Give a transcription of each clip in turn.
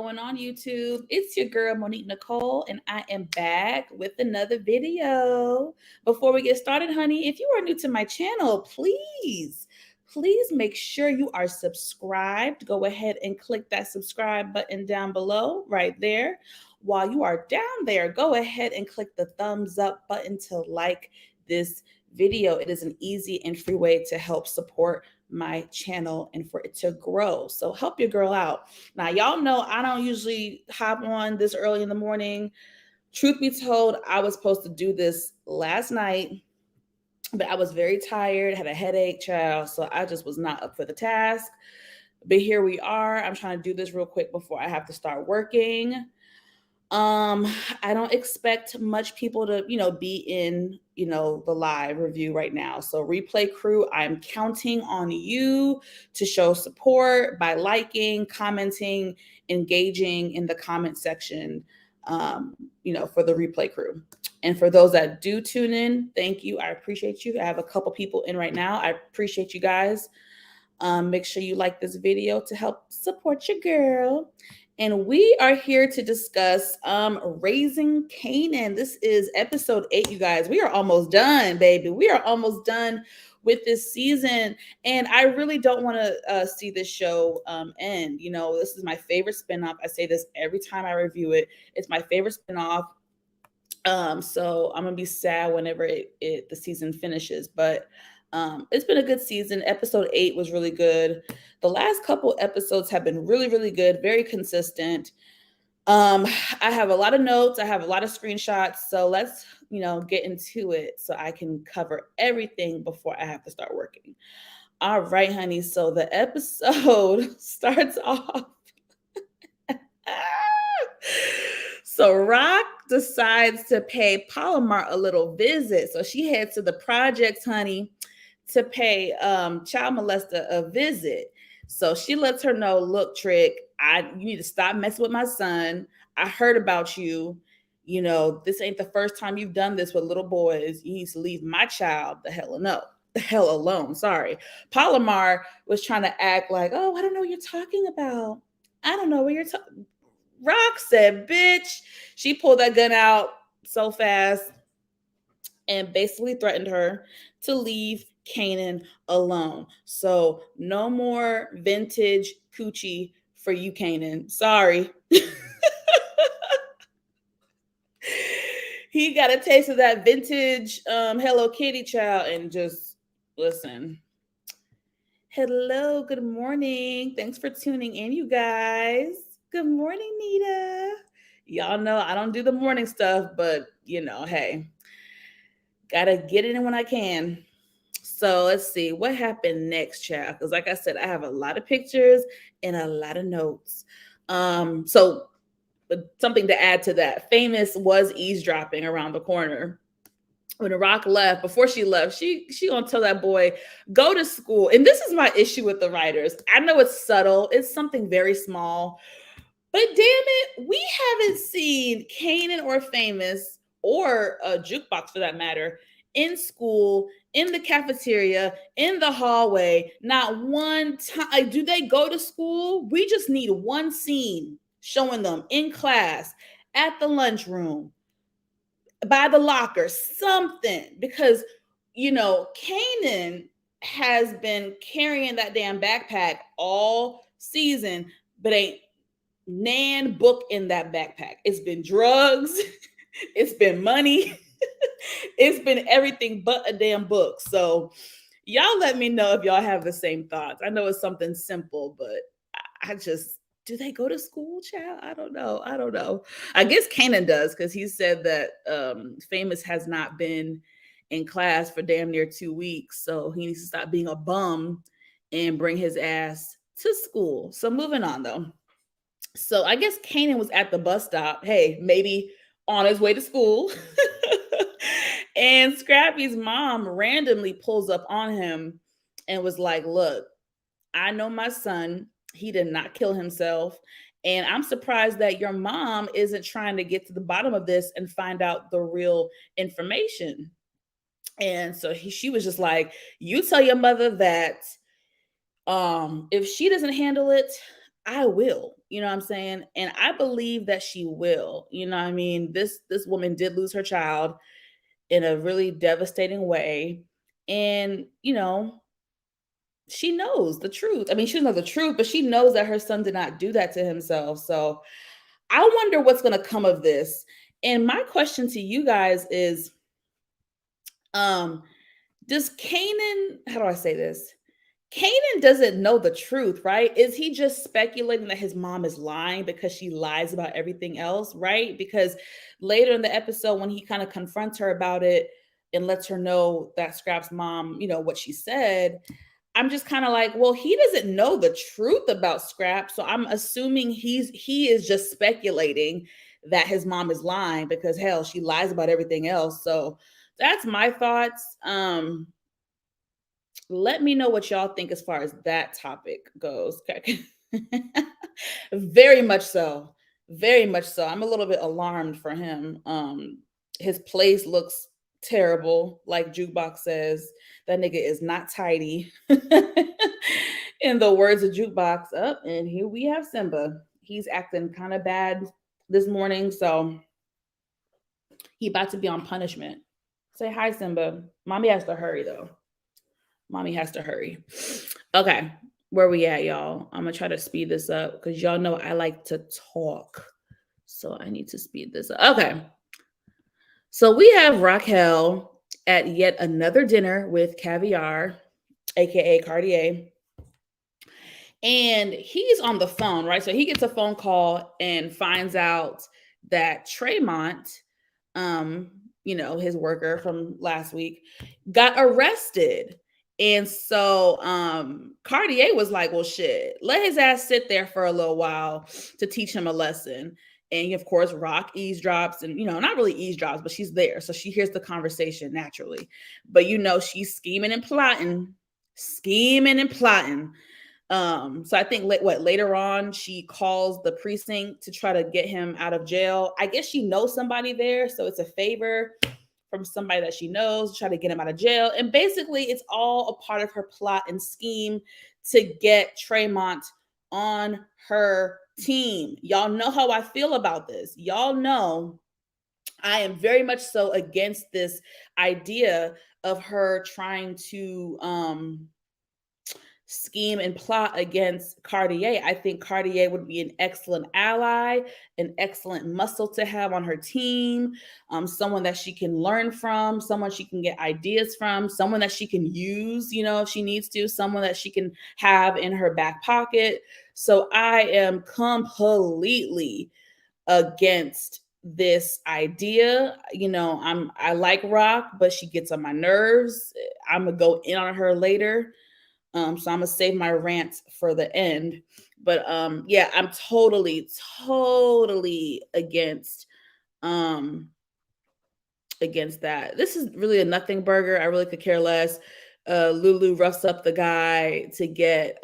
going on, YouTube? It's your girl, Monique Nicole, and I am back with another video. Before we get started, honey, if you are new to my channel, please make sure you are subscribed. Go ahead and click that subscribe button down below right there. While you are down there, go ahead and click the thumbs up button to like this video. It is an easy and free way to help support my channel and for it to grow. So help your girl out. Now, y'all know I don't usually hop on this early in the morning. Truth be told, I was supposed to do this last night, but I was very tired, had a headache, child. So I just was not up for the task. But here we are. I'm trying to do this real quick before I have to start working. I don't expect much people to, be in, the live review right now. So replay crew, I'm counting on you to show support by liking, commenting, engaging in the comment section, for the replay crew. And for those that do tune in, thank you. I appreciate you. I have a couple people in right now. I appreciate you guys. Make sure you like this video to help support your girl. And we are here to discuss raising Kanan. This is episode 8, you guys. We are almost done, baby. We are almost done with this season. And I really don't want to see this show end. This is my favorite spinoff. I say this every time I review it. It's my favorite spinoff. So I'm going to be sad whenever the season finishes. But it's been a good season. Episode 8 was really good. The last couple episodes have been really, really good, very consistent. I have a lot of notes. I have a lot of screenshots. So let's, get into it so I can cover everything before I have to start working. All right, honey. So the episode starts off. So Rock decides to pay Palomar a little visit. So she heads to the projects, honey, to pay child molester a visit. So she lets her know, look, Trick, you need to stop messing with my son. I heard about you. This ain't the first time you've done this with little boys. You need to leave my child the hell alone. Sorry. Palomar was trying to act like, oh, I don't know what you're talking about. I don't know what you're talking. Rock said, bitch. She pulled that gun out so fast and basically threatened her to leave Kanan alone. So no more vintage coochie for you, Kanan. Sorry. He got a taste of that vintage Hello Kitty child and just listen. Hello, good morning. Thanks for tuning in, you guys. Good morning, Nita. Y'all know I don't do the morning stuff, but hey, gotta get it in when I can. So let's see what happened next, child. Because like I said, I have a lot of pictures and a lot of notes. So something to add to that. Famous was eavesdropping around the corner. When Rock left, before she left, she gonna tell that boy, go to school. And this is my issue with the writers. I know it's subtle. It's something very small. But damn it, we haven't seen Kanan or Famous or a Jukebox for that matter in school, in the cafeteria, in the hallway. Not one time. Do they go to school? We just need one scene showing them in class, at the lunchroom, by the locker, something. Because, Kanan has been carrying that damn backpack all season, but ain't nan book in that backpack. It's been drugs. It's been money. It's been everything but a damn book. So y'all let me know if y'all have the same thoughts. I know it's something simple, but I just, do they go to school, child? I don't know. I guess Kanan does, because he said that Famous has not been in class for damn near 2 weeks. So he needs to stop being a bum and bring his ass to school. So moving on, though. So I guess Kanan was at the bus stop. Hey, maybe on his way to school. And Scrappy's mom randomly pulls up on him and was like, look, I know my son. He did not kill himself. And I'm surprised that your mom isn't trying to get to the bottom of this and find out the real information. And so she was just like, you tell your mother that if she doesn't handle it, I will. You know what I'm saying? And I believe that she will. You know what I mean? This woman did lose her child in a really devastating way. And, she knows the truth. I mean, she doesn't know the truth, but she knows that her son did not do that to himself. So I wonder what's going to come of this. And my question to you guys is, um, does Kanan, how do I say this? Kanan doesn't know the truth, right? Is he just speculating that his mom is lying because she lies about everything else, right? Because later in the episode, when he kind of confronts her about it and lets her know that Scrap's mom, what she said, I'm just kind of like, well, he doesn't know the truth about Scrap, so I'm assuming he is just speculating that his mom is lying because hell, she lies about everything else. So that's my thoughts. Let me know what y'all think as far as that topic goes. Okay. Very much so. Very much so. I'm a little bit alarmed for him. His place looks terrible, like Jukebox says. That nigga is not tidy. In the words of Jukebox, up, and here we have Simba. He's acting kind of bad this morning, so he about to be on punishment. Say hi, Simba. Mommy has to hurry though. Mommy has to hurry. Okay, where we at, y'all? I'm gonna try to speed this up because y'all know I like to talk. So I need to speed this up. Okay. So we have Raquel at yet another dinner with Caviar, aka Cartier. And he's on the phone, right? So he gets a phone call and finds out that Tremont, his worker from last week, got arrested. And so Cartier was like, well, shit, let his ass sit there for a little while to teach him a lesson. And of course, Rock eavesdrops and, not really eavesdrops, but she's there. So she hears the conversation naturally. But, she's scheming and plotting. So I think later on she calls the precinct to try to get him out of jail. I guess she knows somebody there, so it's a favor from somebody that she knows to try to get him out of jail. And basically, it's all a part of her plot and scheme to get Tremont on her team. Y'all know how I feel about this. Y'all know I am very much so against this idea of her trying to scheme and plot against Cartier. I think Cartier would be an excellent ally, an excellent muscle to have on her team, someone that she can learn from, someone she can get ideas from, someone that she can use, if she needs to, someone that she can have in her back pocket. So I am completely against this idea. I like Rock, but she gets on my nerves. I'm gonna go in on her later. So I'm gonna save my rant for the end. But yeah, I'm totally against that. This is really a nothing burger. I really could care less. Lulu roughs up the guy to get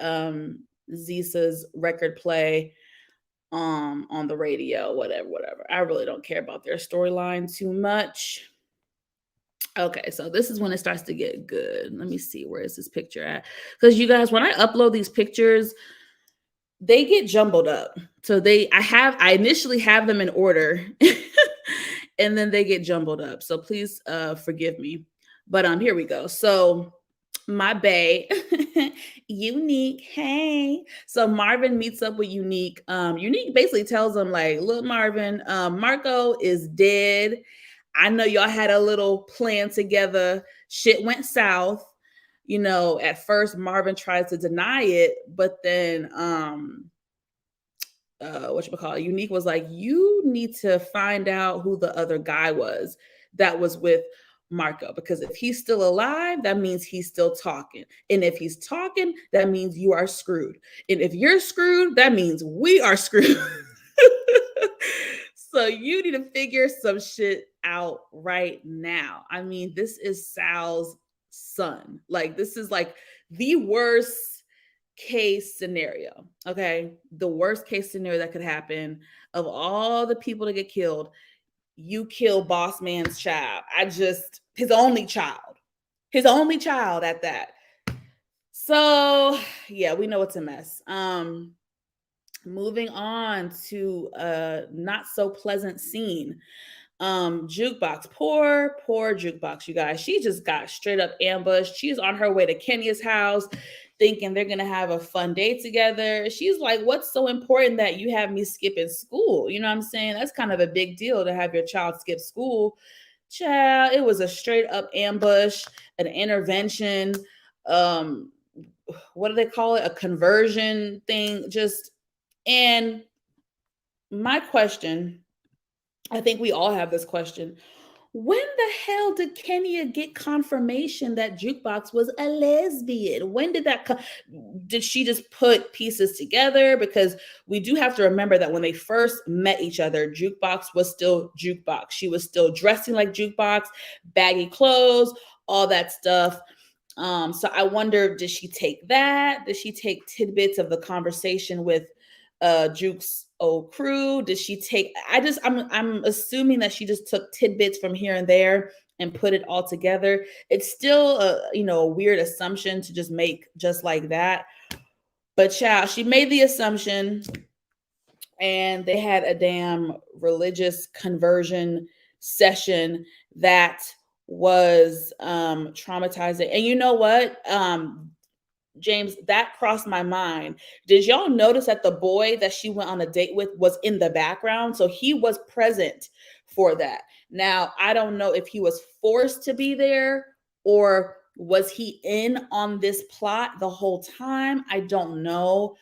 Zisa's record play on the radio, whatever. I really don't care about their storyline too much. Okay, so this is when it starts to get good. Let me see, where is this picture at? Because you guys, when I upload these pictures, they get jumbled up. So I initially have them in order and then they get jumbled up. So please forgive me. But here we go. So my bae, Unique, hey. So Marvin meets up with Unique. Unique basically tells him, like, look, Marvin, Marco is dead. I know y'all had a little plan together. Shit went south. At first Marvin tries to deny it, but then Unique was like, you need to find out who the other guy was that was with Marco, because if he's still alive, that means he's still talking. And if he's talking, that means you are screwed. And if you're screwed, that means we are screwed. So you need to figure some shit out right now. I mean, this is Sal's son. Like, this is like the worst case scenario. Okay. The worst case scenario that could happen. Of all the people to get killed, you kill boss man's child. His only child at that. So yeah, we know it's a mess. Moving on to a not so pleasant scene. Jukebox, poor Jukebox, you guys. She just got straight up ambushed. She's on her way to Kenya's house thinking they're gonna have a fun day together. She's like, what's so important that you have me skipping school? You know what I'm saying? That's kind of a big deal to have your child skip school. Child, it was a straight up ambush, an intervention. um what do they call it, a conversion thing, just. And my question, I think we all have this question: when the hell did Kenya get confirmation that Jukebox was a lesbian? When did that come? Did she just put pieces together? Because we do have to remember that when they first met each other, Jukebox was still Jukebox. She was still dressing like Jukebox, baggy clothes, all that stuff. So I wonder, did she take that? Did she take tidbits of the conversation with Juke's old crew? Did she take? I'm assuming that she just took tidbits from here and there and put it all together. It's still a weird assumption to just make just like that. But child, she made the assumption, and they had a damn religious conversion session that was traumatizing. And you know what? James, that crossed my mind. Did y'all notice that the boy that she went on a date with was in the background? So he was present for that. Now, I don't know if he was forced to be there or was he in on this plot the whole time? I don't know.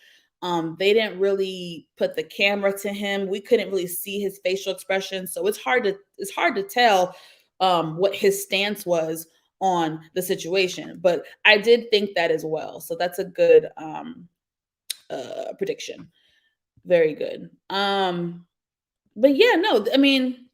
They didn't really put the camera to him. We couldn't really see his facial expression. So it's hard to tell what his stance was on the situation, but I did think that as well. So that's a good prediction. Very good. But yeah, no, I mean,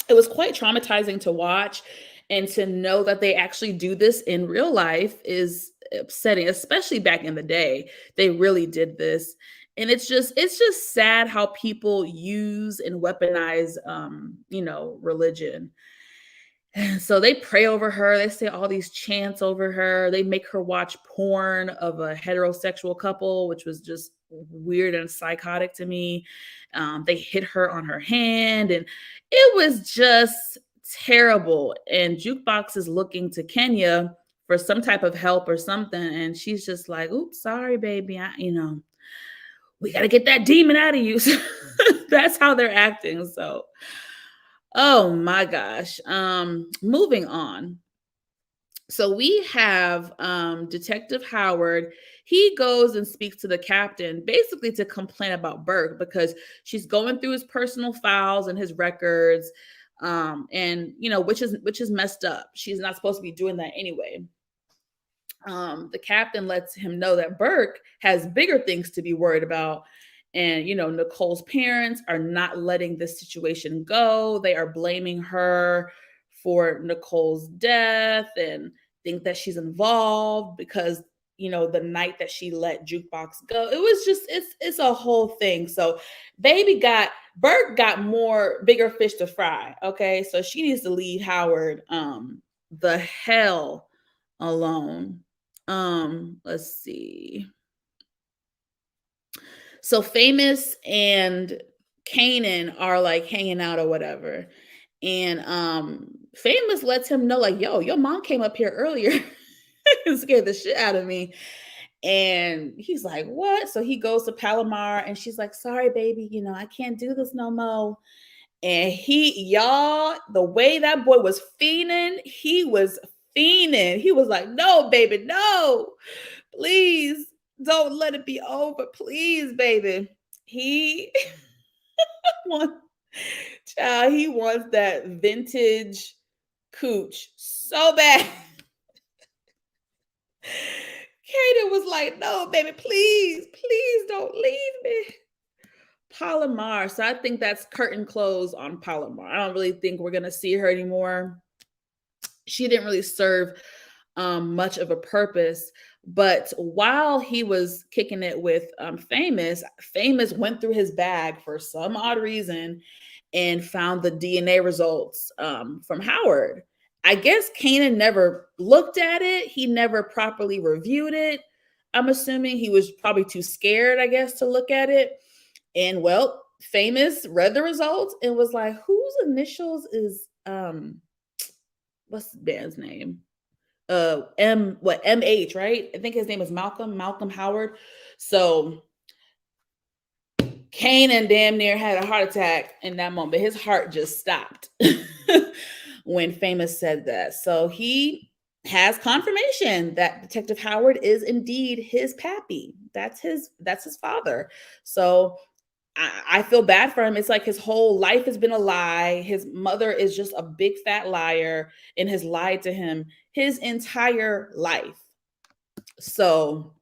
it was quite traumatizing to watch, and to know that they actually do this in real life is upsetting, especially back in the day. They really did this. And it's just sad how people use and weaponize religion. So they pray over her. They say all these chants over her. They make her watch porn of a heterosexual couple, which was just weird and psychotic to me. They hit her on her hand, and it was just terrible. And Jukebox is looking to Kenya for some type of help or something, and she's just like, "Oops, sorry, baby. We got to get that demon out of you." That's how they're acting. So. Oh my gosh. Moving on. So we have Detective Howard. He goes and speaks to the captain basically to complain about Burke because she's going through his personal files and his records, and which is messed up. She's not supposed to be doing that anyway. The captain lets him know that Burke has bigger things to be worried about. And, Nicole's parents are not letting this situation go. They are blaming her for Nicole's death and think that she's involved because, the night that she let Jukebox go, it was just, it's a whole thing. So Burke got bigger fish to fry. Okay. So she needs to leave Howard the hell alone. Let's see. So Famous and Kanan are like hanging out or whatever. And Famous lets him know, like, yo, your mom came up here earlier and scared the shit out of me. And he's like, what? So he goes to Palomar and she's like, sorry, baby, I can't do this no more. And the way that boy was fiending, he was fiending. He was like, no, baby, no, please. Don't let it be over, please, baby. He wants, he wants that vintage cooch so bad. Kaden was like, no, baby, please don't leave me. Palomar. So I think that's curtain close on Palomar. I don't really think we're going to see her anymore. She didn't really serve much of a purpose. But while he was kicking it with Famous went through his bag for some odd reason and found the DNA results from Howard. I guess Kanan never looked at it. He never properly reviewed it. I'm assuming he was probably too scared, I guess, to look at it. And well, Famous read the results and was like, whose initials is what's the band's name? MH, right? I think his name is Malcolm Howard. So Kanan damn near had a heart attack in that moment. His heart just stopped when Famous said that. So he has confirmation that Detective Howard is indeed his pappy. That's his father. So I feel bad for him. It's like his whole life has been a lie. His mother is just a big fat liar and has lied to him his entire life. So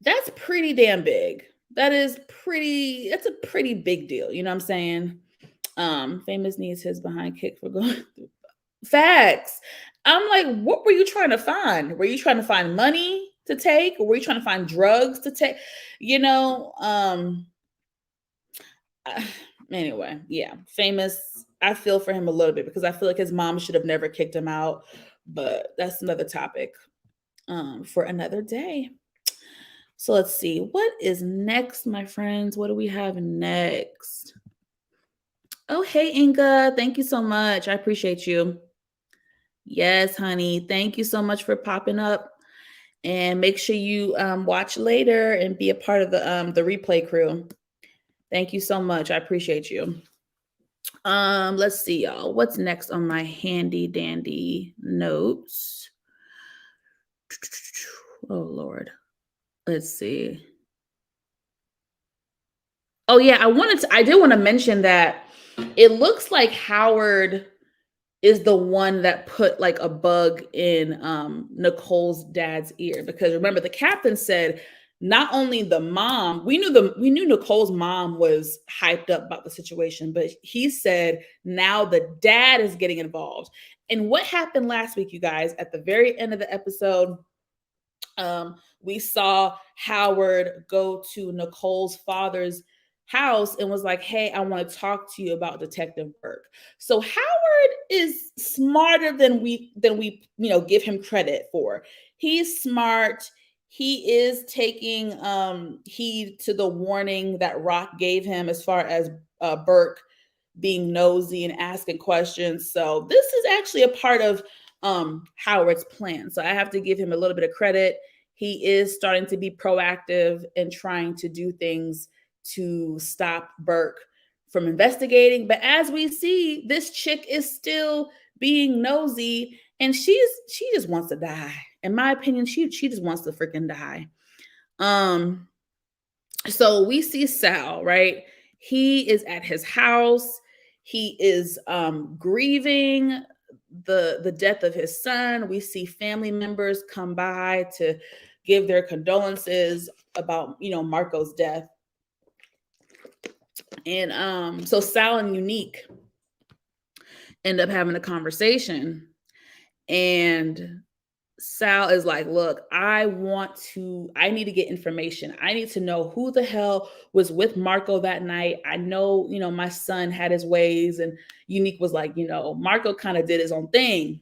that's pretty damn big. That's a pretty big deal. You know what I'm saying? Famous needs his behind kick for going through facts. I'm like, what were you trying to find? Were you trying to find money to take? Or were you trying to find drugs to take? You know, anyway, yeah, Famous. I feel for him a little bit because I feel like his mom should have never kicked him out, but that's another topic for another day. So let's see what is next, my friends. What do we have next? Oh, hey, Inga. Thank you so much. I appreciate you. Yes, honey. Thank you so much for popping up. And make sure you watch later and be a part of the replay crew. Thank you so much. I appreciate you. Let's see, y'all. What's next on my handy dandy notes? Oh Lord. Let's see. Oh yeah, I did want to mention that it looks like Howard is the one that put like a bug in Nicole's dad's ear, because remember the captain said not only the mom, we knew Nicole's mom was hyped up about the situation, but he said now the dad is getting involved. And what happened last week, you guys, at the very end of the episode, we saw Howard go to Nicole's father's house and was like, hey, I want to talk to you about Detective Burke. So Howard is smarter than we give him credit for. He's smart. He is taking heed to the warning that Rock gave him as far as Burke being nosy and asking questions. So this is actually a part of Howard's plan. So I have to give him a little bit of credit. He is starting to be proactive and trying to do things to stop Burke from investigating. But as we see, this chick is still being nosy and she just wants to die. In my opinion, she just wants to freaking die. So we see Sal, right? He is at his house. He is grieving the death of his son. We see family members come by to give their condolences about Marco's death. And so Sal and Unique end up having a conversation, and Sal is like, look, I need to get information. I need to know who the hell was with Marco that night. I know, my son had his ways, and Unique was like, Marco kind of did his own thing.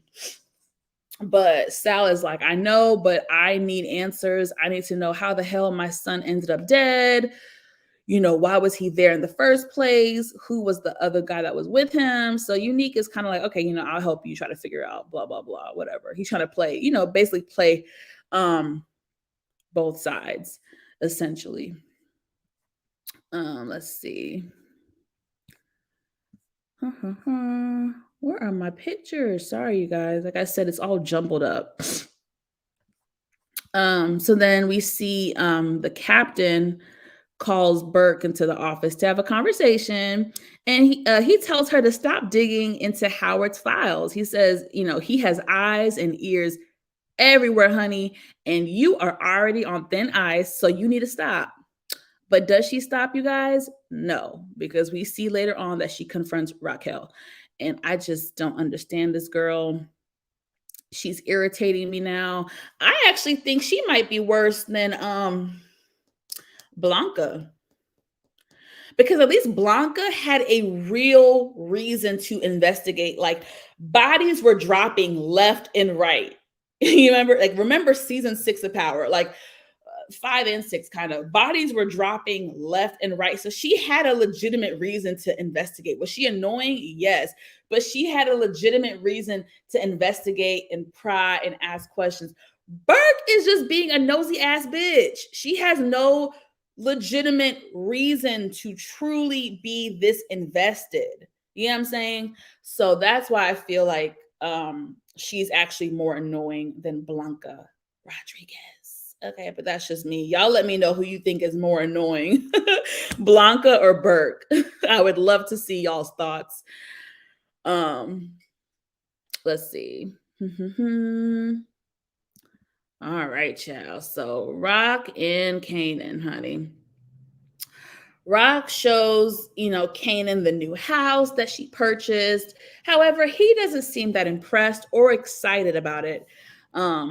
But Sal is like, I know, but I need answers. I need to know how the hell my son ended up dead. Why was he there in the first place? Who was the other guy that was with him? So Unique is kind of like, okay, I'll help you try to figure out blah, blah, blah, whatever. He's trying to play, basically play both sides, essentially. Let's see. Where are my pictures? Sorry, you guys. Like I said, it's all jumbled up. So then we see the captain calls Burke into the office to have a conversation, and he tells her to stop digging into Howard's files. He says, he has eyes and ears everywhere, honey, and you are already on thin ice, so you need to stop. But does she stop, you guys? No, because we see later on that she confronts Raquel, and I just don't understand this girl. She's irritating me now. I actually think she might be worse than Blanca, because at least Blanca had a real reason to investigate. Like, bodies were dropping left and right. You remember season 6 of Power, like 5 and 6 kind of. Bodies were dropping left and right. So she had a legitimate reason to investigate. Was she annoying? Yes. But she had a legitimate reason to investigate and pry and ask questions. Burke is just being a nosy ass bitch. She has no legitimate reason to truly be this invested. You know what I'm saying? So that's why I feel like she's actually more annoying than Blanca Rodriguez. Okay, but that's just me. Y'all let me know who you think is more annoying, Blanca or Burke. I would love to see y'all's thoughts. Let's see. All right, child. So Rock and Kanan, honey. Rock shows, Kanan the new house that she purchased. However, he doesn't seem that impressed or excited about it.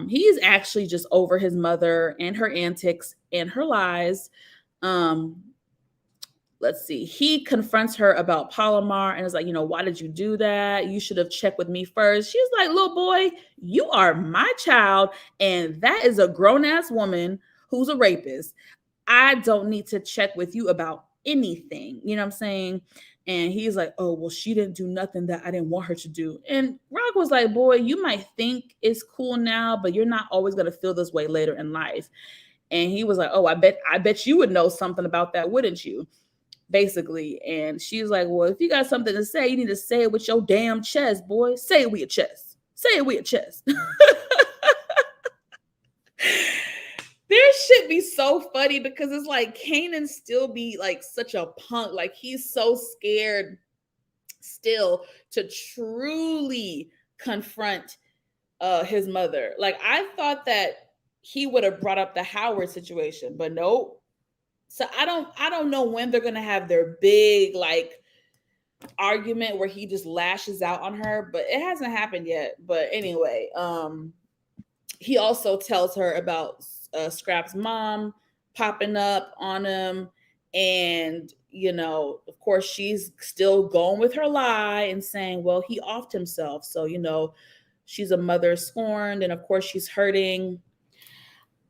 He's actually just over his mother and her antics and her lies. Let's see. He confronts her about Palomar and is like, why did you do that? You should have checked with me first. She's like, little boy, you are my child, and that is a grown-ass woman who's a rapist. I don't need to check with you about anything. You know what I'm saying? And he's like, oh, well, she didn't do nothing that I didn't want her to do. And Rock was like, boy, you might think it's cool now, but you're not always going to feel this way later in life. And he was like, oh, I bet you would know something about that, wouldn't you? Basically. And she's like, well, if you got something to say, you need to say it with your damn chest, boy. Say it with your chest. Say it with your chest. Their shit be so funny because it's like Kanan still be like such a punk. Like he's so scared still to truly confront his mother. Like I thought that he would have brought up the Howard situation, but nope. So I don't know when they're gonna have their big like argument where he just lashes out on her, but it hasn't happened yet. But anyway, he also tells her about Scrap's mom popping up on him, and of course she's still going with her lie and saying, well, he offed himself, so she's a mother scorned, and of course she's hurting.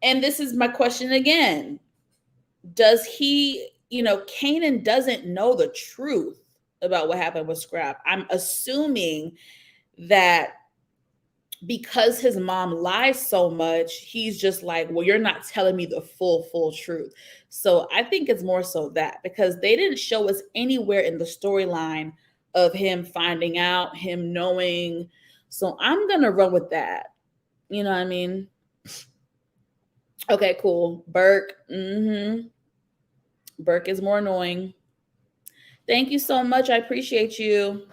And this is my question again. Does he, Kanan doesn't know the truth about what happened with Scrap. I'm assuming that because his mom lies so much, he's just like, well, you're not telling me the full truth. So I think it's more so that, because they didn't show us anywhere in the storyline of him finding out, him knowing. So I'm going to run with that. You know what I mean? Okay, cool. Burke. Burke is more annoying. Thank you so much. I appreciate you.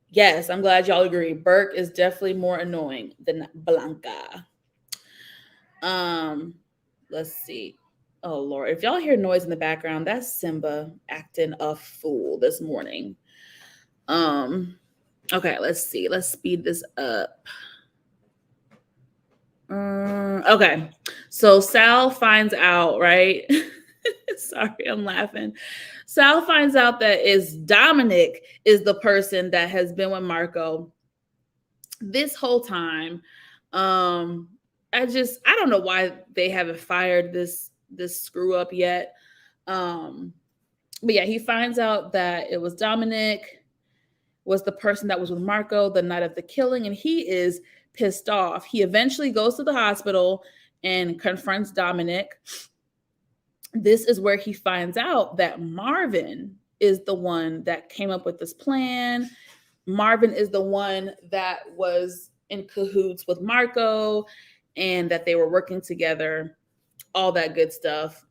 Yes, I'm glad y'all agree. Burke is definitely more annoying than Blanca. Let's see. Oh Lord, if y'all hear noise in the background, that's Simba acting a fool this morning. Okay, let's see. Let's speed this up. Okay, so Sal finds out, right? Sorry, I'm laughing. Sal finds out that Dominic is the person that has been with Marco this whole time. I don't know why they haven't fired this screw up yet. But yeah, he finds out that it was Dominic was the person that was with Marco the night of the killing, and he is pissed off. He eventually goes to the hospital and confronts Dominic. This is where he finds out that Marvin is the one that came up with this plan. Marvin is the one that was in cahoots with Marco and that they were working together, all that good stuff.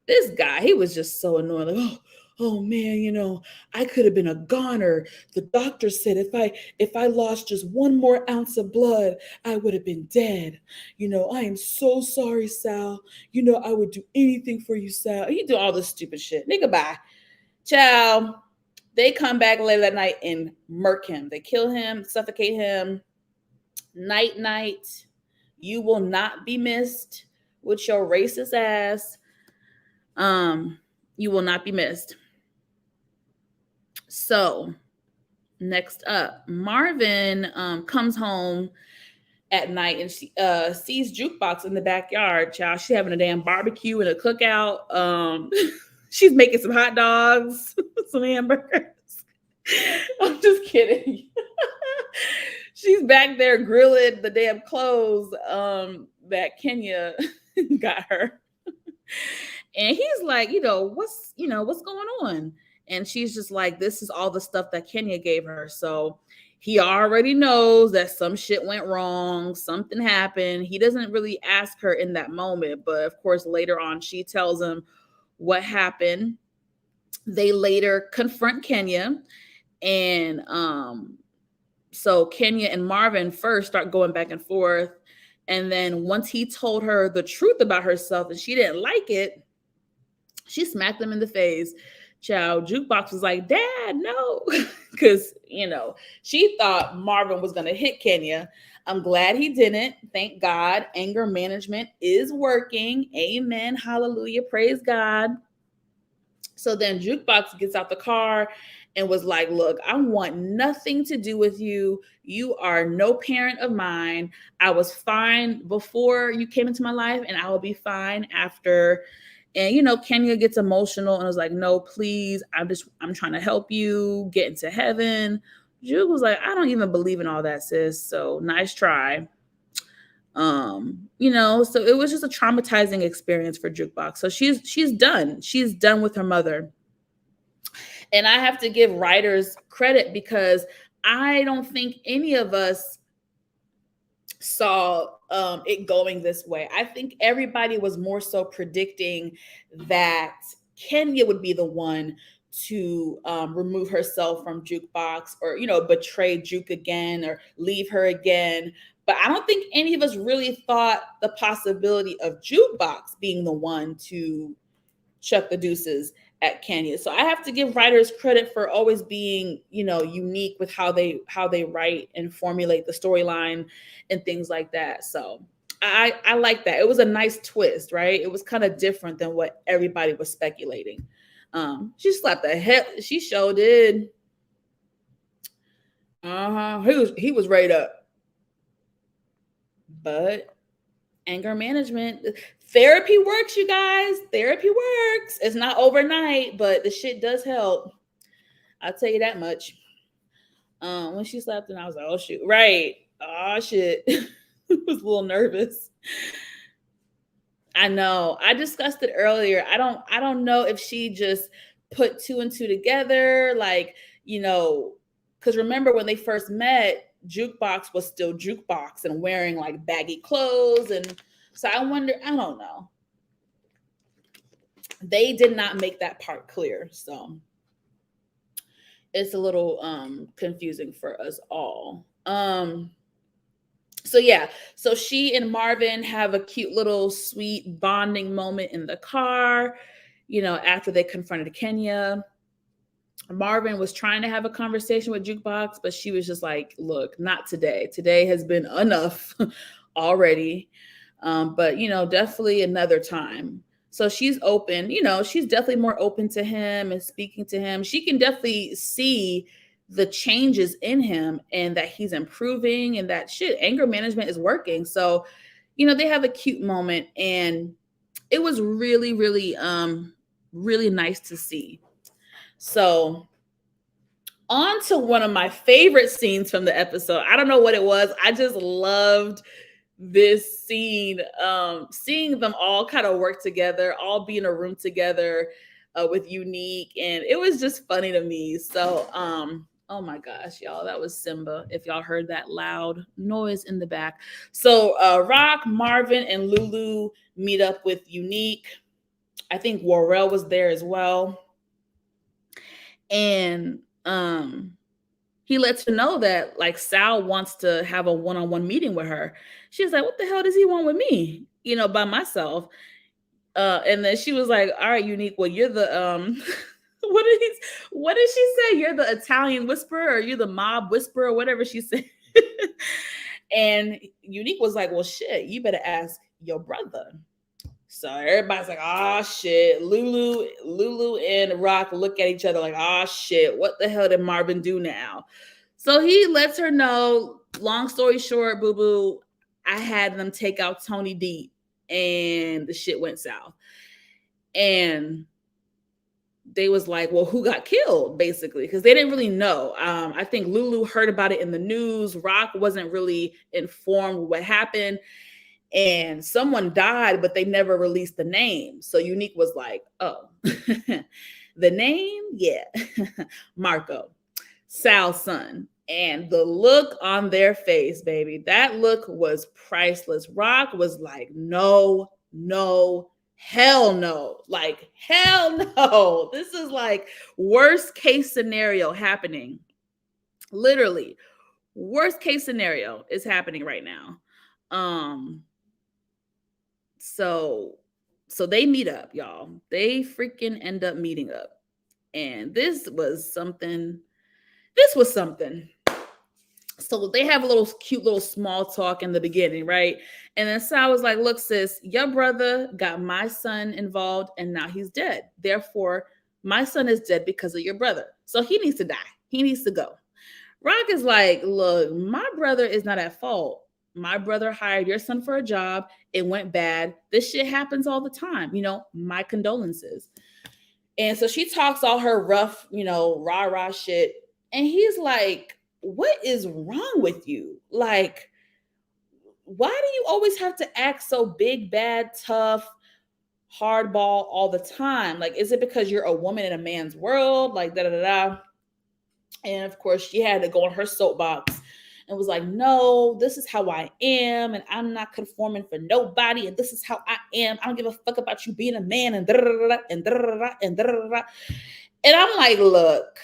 This guy, he was just so annoying. Like, oh man, I could have been a goner. The doctor said if I lost just one more ounce of blood, I would have been dead. I am so sorry, Sal. I would do anything for you, Sal. He do all this stupid shit. Nigga, bye. Ciao. They come back later that night and murk him. They kill him, suffocate him. Night. You will not be missed with your racist ass. You will not be missed. So next up, Marvin comes home at night, and she sees Jukebox in the backyard. Child, she having a damn barbecue and a cookout. She's making some hot dogs, some hamburgers. I'm just kidding. She's back there grilling the damn clothes that Kenya got her. And he's like, what's going on? And she's just like, this is all the stuff that Kenya gave her. So he already knows that some shit went wrong, something happened. He doesn't really ask her in that moment, but of course later on she tells him what happened. They later confront Kenya, and so Kenya and Marvin first start going back and forth, and then once he told her the truth about herself and she didn't like it, she smacked him in the face. Child, Jukebox was like, Dad, no. Because, she thought Marvin was going to hit Kenya. I'm glad he didn't. Thank God. Anger management is working. Amen. Hallelujah. Praise God. So then Jukebox gets out the car and was like, look, I want nothing to do with you. You are no parent of mine. I was fine before you came into my life, and I will be fine after. And, Kenya gets emotional and was like, no, please, I'm trying to help you get into heaven. Juke was like, I don't even believe in all that, sis. So nice try. So it was just a traumatizing experience for Jukebox. So she's done. She's done with her mother. And I have to give writers credit because I don't think any of us saw it going this way. I think everybody was more so predicting that Kenya would be the one to remove herself from Jukebox, or betray Juke again or leave her again. But I don't think any of us really thought the possibility of Jukebox being the one to chuck the deuces at Kenya. So I have to give writers credit for always being, unique with how they write and formulate the storyline and things like that. So I like that. It was a nice twist, right? It was kind of different than what everybody was speculating. She slapped the hell. She sure did. He was right up. But anger management, therapy works, you guys. Therapy works. It's not overnight, but the shit does help. I'll tell you that much. When she slapped him, I was like, oh shoot, right. Oh shit. I was a little nervous. I know. I discussed it earlier. I don't know if she just put two and two together, because remember when they first met, Jukebox was still Jukebox and wearing like baggy clothes. And so I wonder, I don't know. They did not make that part clear. So it's a little confusing for us all. So yeah, so she and Marvin have a cute little sweet bonding moment in the car, after they confronted Kenya. Marvin was trying to have a conversation with Jukebox, but she was just like, look, not today. Today has been enough already. But, definitely another time. So she's open, she's definitely more open to him and speaking to him. She can definitely see the changes in him and that he's improving and that anger management is working. So, they have a cute moment, and it was really, really, really nice to see. So on to one of my favorite scenes from the episode. I don't know what it was. I just loved this scene, seeing them all kind of work together, all be in a room together with Unique. And it was just funny to me. So, oh my gosh, y'all, that was Simba. If y'all heard that loud noise in the back. So Rock, Marvin, and Lulu meet up with Unique. I think Warrell was there as well. And he lets her know that like Sal wants to have a one-on-one meeting with her. She's like, what the hell does he want with me? By myself. And then she was like, all right, Unique, well, you're the what did she say? You're the Italian whisperer, or you're the mob whisperer, or whatever she said. And Unique was like, well, shit, you better ask your brother. So everybody's like, oh shit. Lulu and Rock look at each other like, oh shit, what the hell did Marvin do now? So he lets her know, long story short, boo-boo, I had them take out Tony D, and the shit went south. And they was like, well, who got killed, basically, because they didn't really know. I think Lulu heard about it in the news. Rock wasn't really informed what happened, and someone died, but they never released the name. So Unique was like, oh, the name, yeah, Marco, Sal's son. And the look on their face, baby, that look was priceless. Rock was like, no, no, hell no. Like, hell no. This is like worst case scenario happening. Literally, worst case scenario is happening right now. So they meet up, y'all. They freaking end up meeting up. And this was something. So they have a little cute little small talk in the beginning, right? And then Sal was like, look, sis, your brother got my son involved and now he's dead. Therefore, my son is dead because of your brother. So he needs to die. He needs to go. Rock is like, look, my brother is not at fault. My brother hired your son for a job. It went bad. This shit happens all the time. My condolences. And so she talks all her rough, rah-rah shit. And he's like, what is wrong with you? Like, why do you always have to act so big, bad, tough, hardball all the time? Like, is it because you're a woman in a man's world? Like, da-da-da-da. And of course, she had to go on her soapbox and was like, no, this is how I am. And I'm not conforming for nobody. And this is how I am. I don't give a fuck about you being a man and da-da-da-da and da-da-da-da and da-da-da-da. And I'm like, look,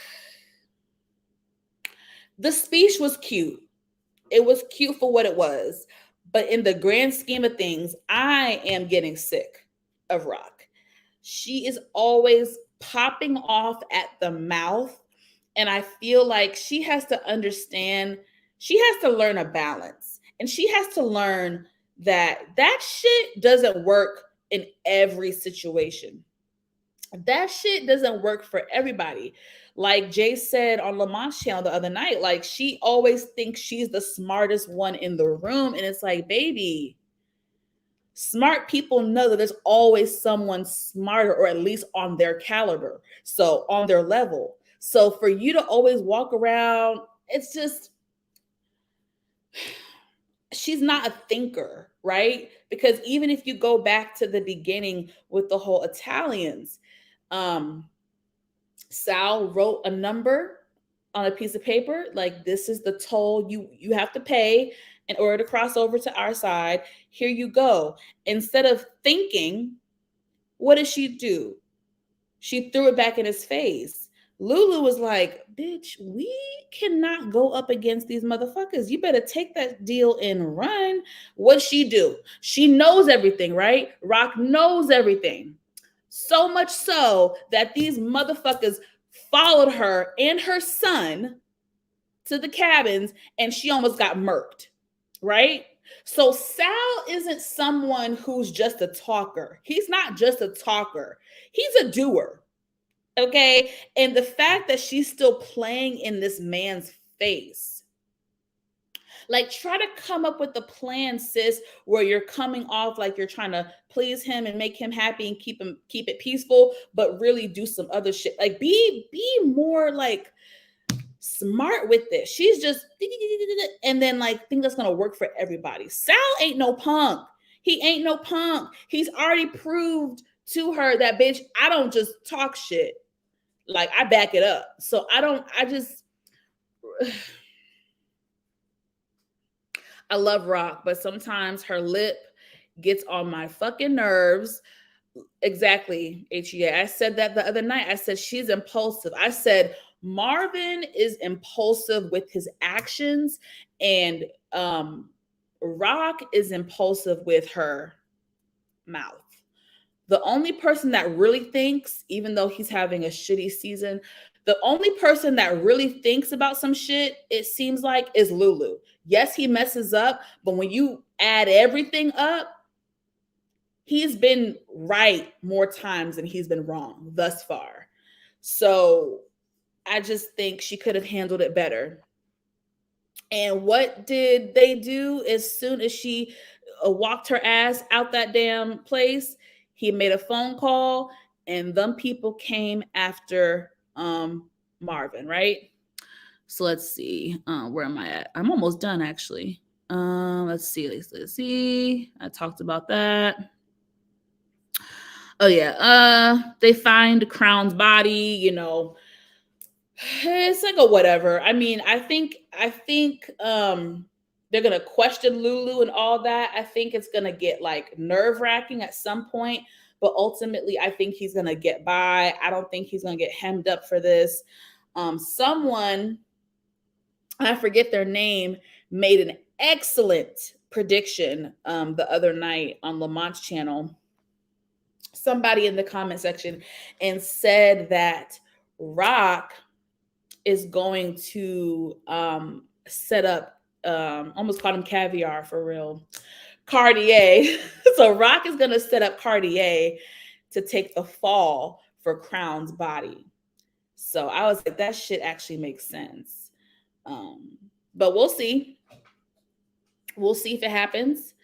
the speech was cute. It was cute for what it was. But in the grand scheme of things, I am getting sick of Rock. She is always popping off at the mouth. And I feel like she has to understand, she has to learn a balance. And she has to learn that shit doesn't work in every situation. That shit doesn't work for everybody. Like Jay said on Lamont's channel the other night, like she always thinks she's the smartest one in the room. And it's like, baby, smart people know that there's always someone smarter, or at least on their caliber. So on their level. So for you to always walk around, it's just, she's not a thinker, right? Because even if you go back to the beginning with the whole Italians, Sal wrote a number on a piece of paper, like, this is the toll you have to pay in order to cross over to our side. Here you go. Instead of thinking, what did she do? She threw it back in his face. Lulu was like, bitch, we cannot go up against these motherfuckers. You better take that deal and run. What'd she do? She knows everything, right? Rock knows everything. So much so that these motherfuckers followed her and her son to the cabins, and she almost got murked, right? So Sal isn't someone who's just a talker. He's not just a talker. He's a doer. Okay. And the fact that she's still playing in this man's face, like, try to come up with a plan, sis, where you're coming off like you're trying to please him and make him happy and keep it peaceful, but really do some other shit. Like, be more like smart with this. She's just, and then like think that's gonna work for everybody. Sal ain't no punk. He ain't no punk. He's already proved to her that, bitch, I don't just talk shit. Like, I back it up. So I love Rock, but sometimes her lip gets on my fucking nerves. Exactly, HEA. I said that the other night. I said she's impulsive. I said Marvin is impulsive with his actions, and Rock is impulsive with her mouth. The only person that really thinks, even though he's having a shitty season, the only person that really thinks about some shit, it seems like, is Lulu. Yes, he messes up, but when you add everything up, he's been right more times than he's been wrong thus far. So I just think she could have handled it better. And what did they do as soon as she walked her ass out that damn place? He made a phone call, and them people came after Marvin, right? So let's see. Where am I at? I'm almost done, actually. Let's see. Let's see. I talked about that. Oh yeah. They find Crown's body. It's like a whatever. I mean, I think they're gonna question Lulu and all that. I think it's gonna get like nerve-wracking at some point, but ultimately I think he's gonna get by. I don't think he's gonna get hemmed up for this. Someone, I forget their name, made an excellent prediction the other night on Lamont's channel. Somebody in the comment section and said that Rock is going to set up, almost called him caviar for real, Cartier. So Rock is going to set up Cartier to take the fall for Crown's body. So I was like, that shit actually makes sense. But we'll see. We'll see if it happens.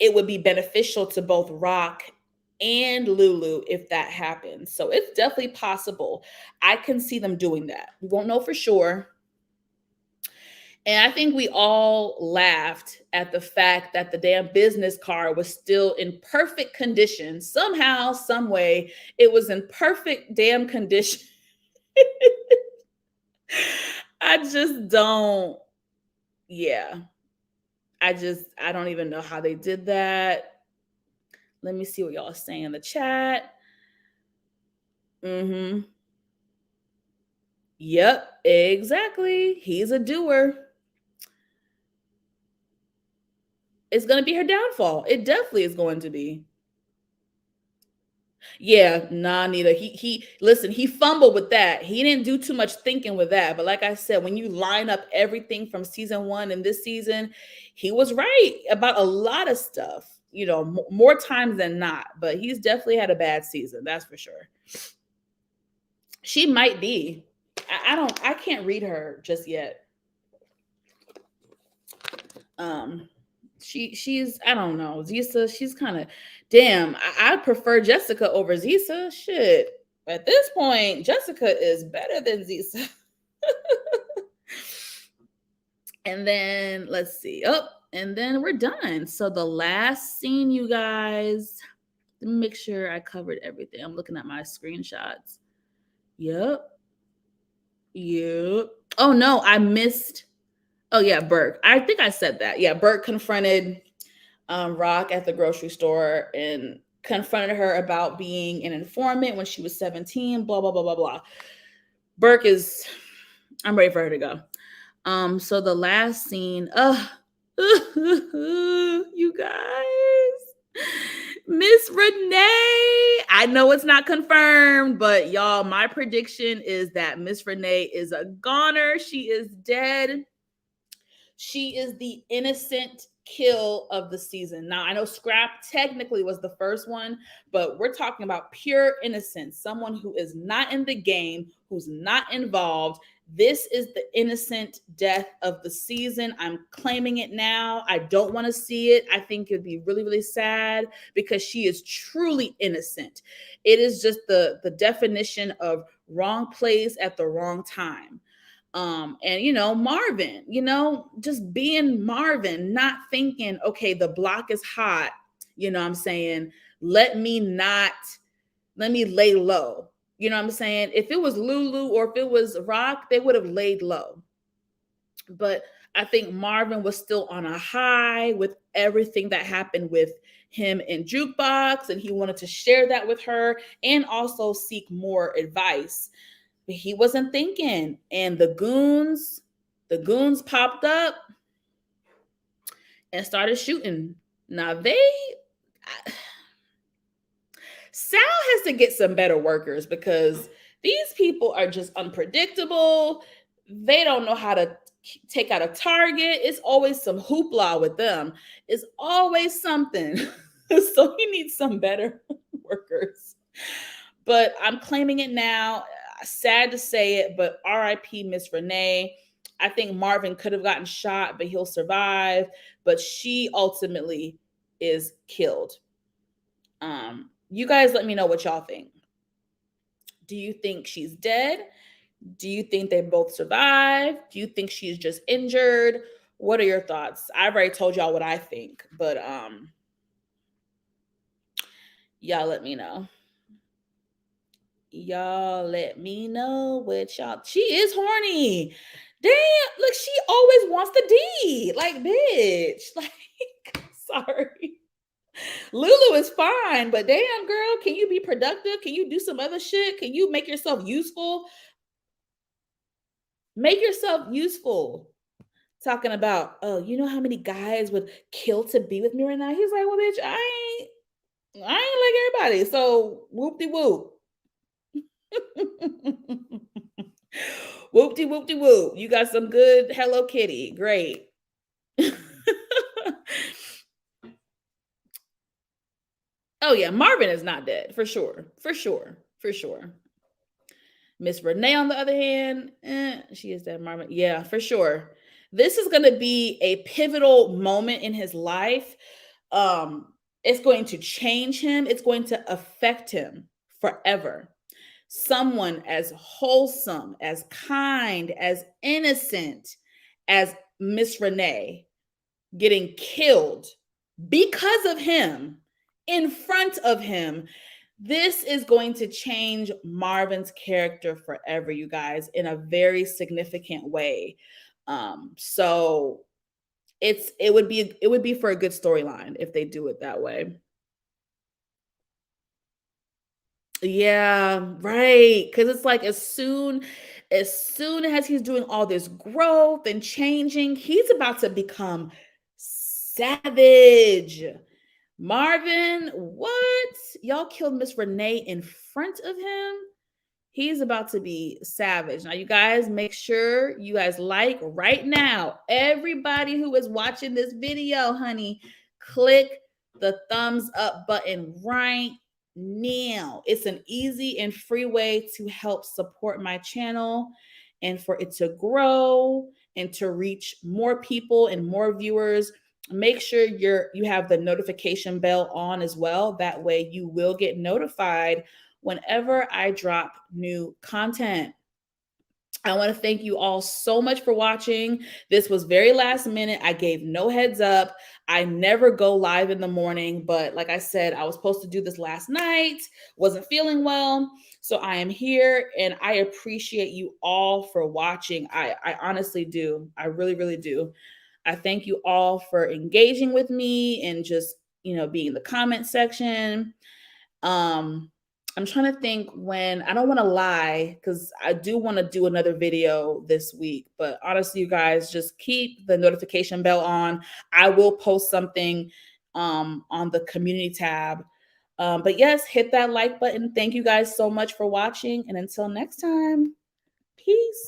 It would be beneficial to both Rock and Lulu if that happens. So it's definitely possible. I can see them doing that. We won't know for sure. And I think we all laughed at the fact that the damn business card was still in perfect condition. Somehow, some way, it was in perfect damn condition. I just don't, yeah. I don't even know how they did that. Let me see what y'all are saying in the chat. Yep, exactly. He's a doer. It's going to be her downfall. It definitely is going to be. Yeah, nah, neither. He listen, he fumbled with that. He didn't do too much thinking with that. But like I said, when you line up everything from season 1 and this season, he was right about a lot of stuff, more times than not. But he's definitely had a bad season, that's for sure. She might be. I can't read her just yet. She's, I don't know, Zisa, she's kind of, damn, I prefer Jessica over Zisa. Shit. At this point, Jessica is better than Zisa. And then let's see. Oh, and then we're done. So the last scene, you guys, let me make sure I covered everything. I'm looking at my screenshots. Yep. Oh no, I missed. Oh yeah, Burke. I think I said that. Yeah, Burke confronted Rock at the grocery store and confronted her about being an informant when she was 17, blah, blah, blah, blah, blah. Burke is, I'm ready for her to go. So the last scene, you guys, Miss Renee, I know it's not confirmed, but y'all, my prediction is that Miss Renee is a goner. She is dead. She is the innocent kill of the season. Now, I know Scrap technically was the first one, but we're talking about pure innocence, someone who is not in the game, who's not involved. This is the innocent death of the season. I'm claiming it now. I don't want to see it. I think it'd be really, really sad because she is truly innocent. It is just the definition of wrong place at the wrong time. And Marvin, just being Marvin, not thinking, okay, the block is hot, what I'm saying, let me lay low. You know what I'm saying? If it was Lulu or if it was Rock, they would have laid low. But I think Marvin was still on a high with everything that happened with him in Jukebox, and he wanted to share that with her and also seek more advice. But he wasn't thinking, and the goons popped up and started shooting. Now Sal has to get some better workers because these people are just unpredictable. They don't know how to take out a target. It's always some hoopla with them. It's always something. So he needs some better workers. But I'm claiming it now. Sad to say it, but RIP Miss Renee. I think Marvin could have gotten shot, but he'll survive. But she ultimately is killed. You guys let me know what y'all think. Do you think she's dead? Do you think they both survived? Do you think she's just injured? What are your thoughts? I've already told y'all what I think, but y'all let me know. Y'all let me know what y'all. She is horny. Damn, look, she always wants the D. Like, bitch. Like, sorry. Lulu is fine, but damn, girl, can you be productive? Can you do some other shit? Can you make yourself useful? Make yourself useful. Talking about, oh, you know how many guys would kill to be with me right now? He's like, well, bitch, I ain't like everybody. So whoop de whoop. Whoop de whoop de whoop. You got some good Hello Kitty. Great. Oh yeah, Marvin is not dead for sure. For sure. For sure. Miss Renee, on the other hand, she is dead. Marvin, yeah, for sure. This is going to be a pivotal moment in his life. It's going to change him. It's going to affect him forever. Someone as wholesome, as kind, as innocent as Miss Renee getting killed because of him, in front of him. This is going to change Marvin's character forever, you guys, in a very significant way. So it would be for a good storyline if they do it that way. Yeah, right. Because it's like as soon as he's doing all this growth and changing, he's about to become savage. Marvin, what? Y'all killed Miss Renee in front of him? He's about to be savage. Now, you guys, make sure you guys like right now. Everybody who is watching this video, honey, click the thumbs up button right now. It's an easy and free way to help support my channel and for it to grow and to reach more people and more viewers. Make sure you have the notification bell on as well. That way you will get notified whenever I drop new content. I want to thank you all so much for watching. This was very last minute. I gave no heads up. I never go live in the morning, but like I said, I was supposed to do this last night, wasn't feeling well. So I am here and I appreciate you all for watching. I honestly do. I really, really do. I thank you all for engaging with me and just, being in the comment section. I'm trying to think when. I don't want to lie because I do want to do another video this week, but honestly, you guys, just keep the notification bell on. I will post something on the community tab. But yes, hit that like button. Thank you guys so much for watching. And until next time, peace.